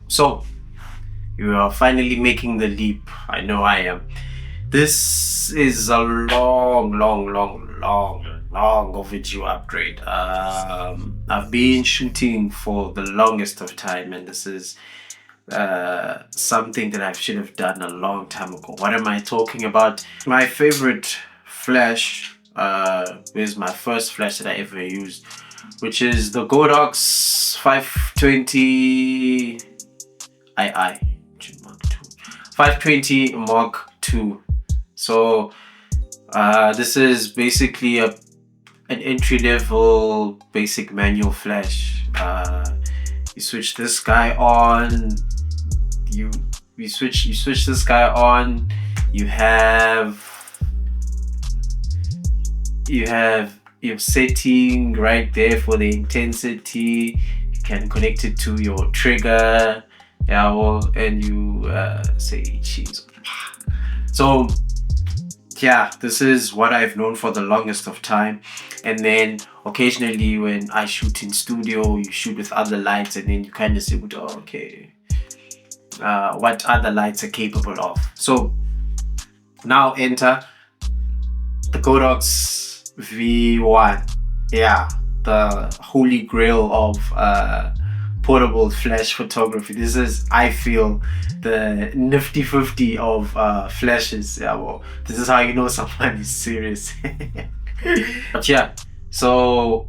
So you are finally making the leap. I know I am. This is a long overdue upgrade. I've been shooting for the longest of time, and this is something that I should have done a long time ago. What am I talking about? My favorite flash is my first flash that I ever used, which is the Godox 520ii. 520 Mark II. So this is basically an entry level basic manual flash. You switch this guy on. You switch this guy on. You have your setting right there for the intensity. You can connect it to your trigger. Yeah, well, and you say cheese. So yeah, this is what I've known for the longest of time. And then occasionally when I shoot in studio, you shoot with other lights, and then you kind of say, oh, okay, what other lights are capable of. So now enter the Godox V1. Yeah, the holy grail of portable flash photography. This is, I feel, the nifty 50 of flashes. Yeah, well, this is how you know someone is serious. But yeah, so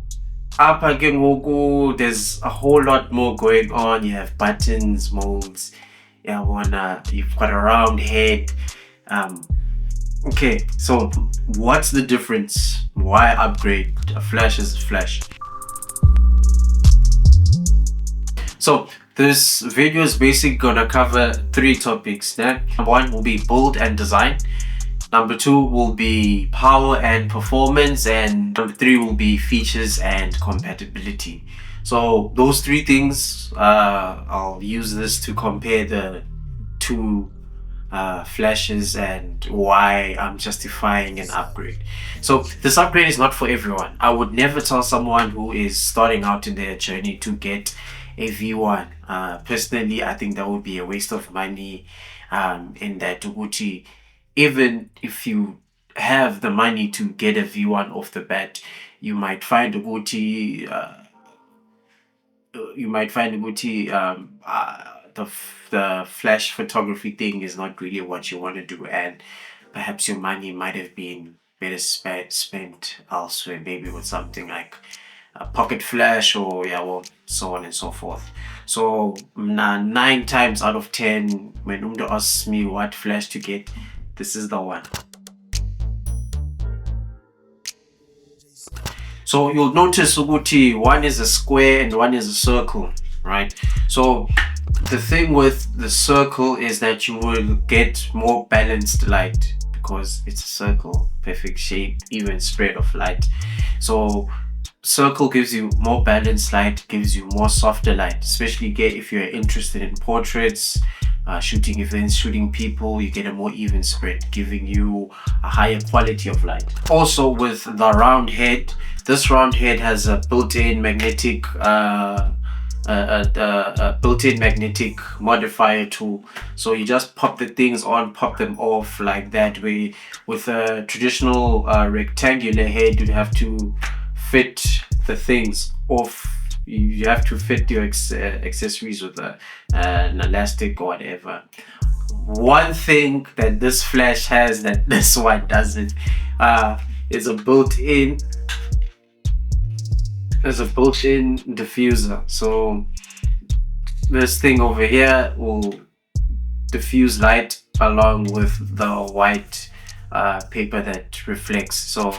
up again, Nguwo, there's a whole lot more going on. You have buttons, modes. Yeah, you've got a round head. Okay, so what's the difference? Why upgrade? A flash is a flash. So this video is basically gonna cover three topics. Number one will be build and design. Number two will be power and performance, and number three will be features and compatibility. So those three things, I'll use this to compare the two flashes and why I'm justifying an upgrade. So this upgrade is not for everyone. I would never tell someone who is starting out in their journey to get a V1. Personally, I think that would be a waste of money, in that Uguti, even if you have the money to get a V1 off the bat, you might find Uguti the flash photography thing is not really what you want to do, and perhaps your money might have been better spent elsewhere, maybe with something like a pocket flash, or so on and so forth. So 9 times out of 10, when Umdo asks me what flash to get, this is the one. So you'll notice Uguti, one is a square and one is a circle, right? So the thing with the circle is that you will get more balanced light because it's a circle, perfect shape, even spread of light. So circle gives you more balanced light, gives you more softer light, especially if you're interested in portraits, shooting events, shooting people. You get a more even spread, giving you a higher quality of light. Also with the round head, this round head has a built-in magnetic modifier tool. So you just pop the things on, pop them off like that way. With a traditional rectangular head, you'd have to fit the things off. You have to fit your accessories with an elastic or whatever. One thing that this flash has that this one doesn't is a built-in diffuser. So this thing over here will diffuse light along with the white paper that reflects. So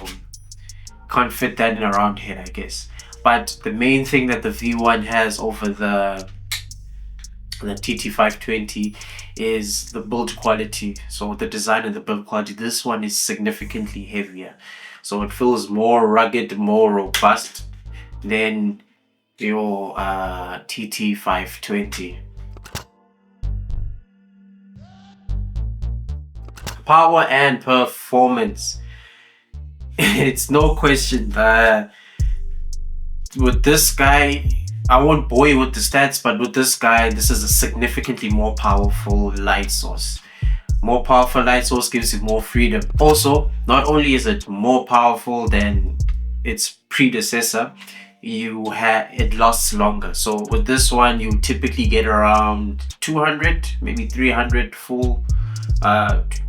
can't fit that in a round head, I guess. But the main thing that the V1 has over the TT520 is the build quality. So the design and the build quality, this one is significantly heavier. So it feels more rugged, more robust than your TT520. Power and performance. It's no question. With this guy, I won't bore you with the stats, but with this guy, this is a significantly more powerful light source. More powerful light source gives you more freedom. Also, not only is it more powerful than its predecessor, it lasts longer. So with this one, you typically get around 200, maybe 300 full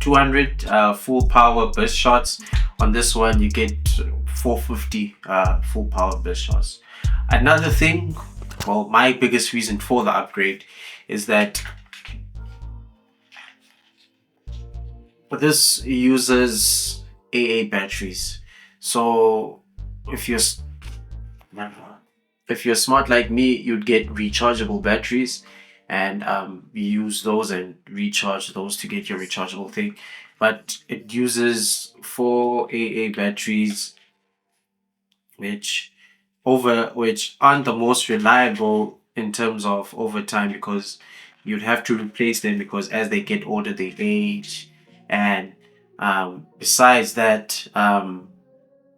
200 full power burst shots. On this one, you get 450 full power burst shots. Another thing, well, my biggest reason for the upgrade is that this uses AA batteries. So if you're smart like me, you'd get rechargeable batteries, and use those and recharge those to get your rechargeable thing. But it uses 4 AA batteries, which aren't the most reliable in terms of overtime, because you'd have to replace them, because as they get older they age. And besides that,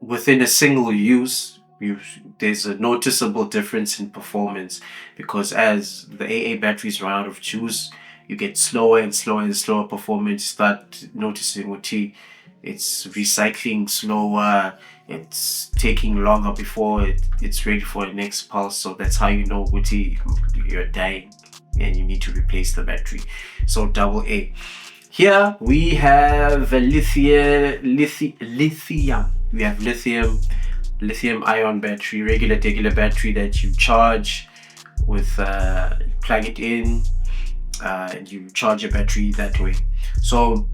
within a single use, there's a noticeable difference in performance, because as the AA batteries run out of juice, you get slower and slower and slower performance. Start noticing it's recycling slower, it's taking longer before it's ready for the next pulse. So that's how you know you're dying and you need to replace the battery. So double A. Here we have a lithium. We have lithium ion battery, regular battery that you charge with, plug it in, and you charge your battery that way. So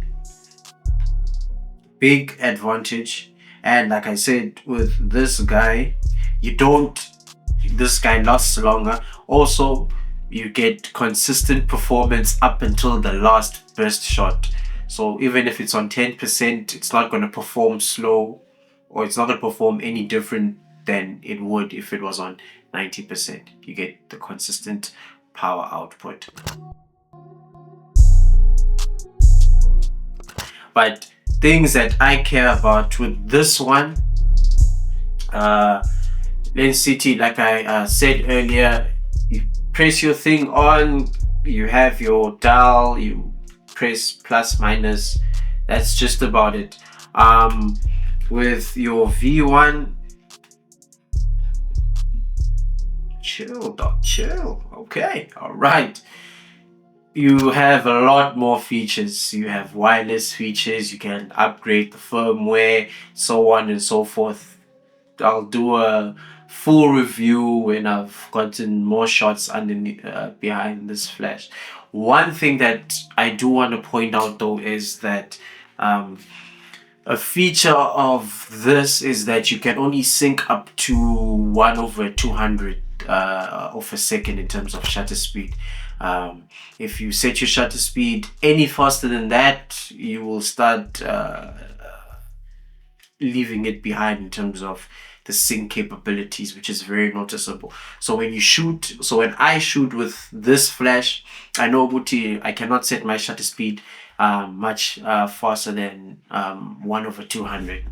big advantage. And like I said, with this guy, this guy lasts longer. Also, you get consistent performance up until the last burst shot. So even if it's on 10%, it's not going to perform slow, or it's not going to perform any different than it would if it was on 90%. You get the consistent power output. But things that I care about with this one, Lens CT, like I said earlier, you press your thing on, you have your dial, you press plus minus, that's just about it. With your V1, chill. Okay, all right. You have a lot more features. You have wireless features, you can upgrade the firmware, so on and so forth. I'll do a full review when I've gotten more shots underneath, behind this flash. One thing that I do want to point out though is that a feature of this is that you can only sync up to 1/200 of a second in terms of shutter speed. If you set your shutter speed any faster than that, you will start leaving it behind in terms of the sync capabilities, which is very noticeable. So when I shoot with this flash, I know I cannot set my shutter speed much faster than 1/200,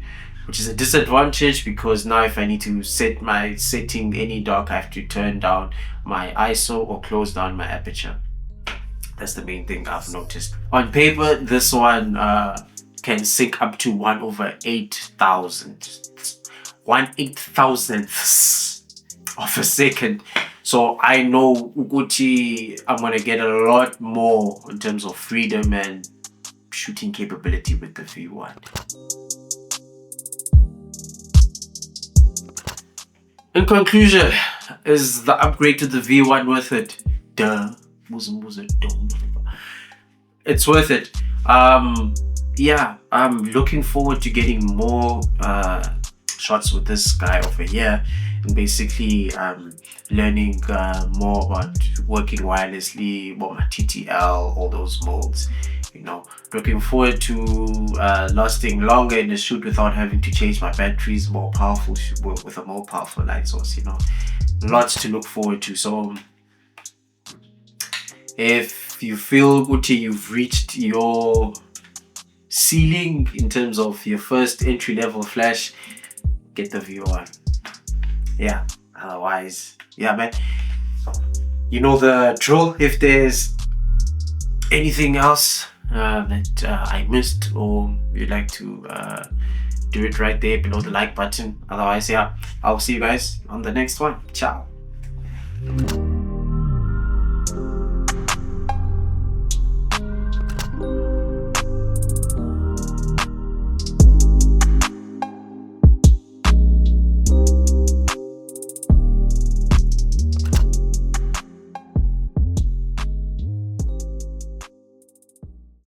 which is a disadvantage, because now if I need to set my setting any dark, I have to turn down my ISO or close down my aperture. That's the main thing I've noticed. On paper, this one can sync up to 1/8000. 1/8000th of a second. So I know Uguti, I'm gonna get a lot more in terms of freedom and shooting capability with the V1. In conclusion, is the upgrade to the V1 worth it? Duh. It's worth it. Yeah, I'm looking forward to getting more shots with this guy over here, and basically learning more about working wirelessly, my TTL, all those modes. Looking forward to lasting longer in the shoot without having to change my batteries, more powerful with a more powerful light source. Lots to look forward to. So if you feel you've reached your ceiling in terms of your first entry-level flash, get the V1. Yeah, otherwise, yeah man, You know the drill. If there's anything else that I missed, or you'd like to do it right there below the like button. Otherwise, yeah, I'll see you guys on the next one. Ciao.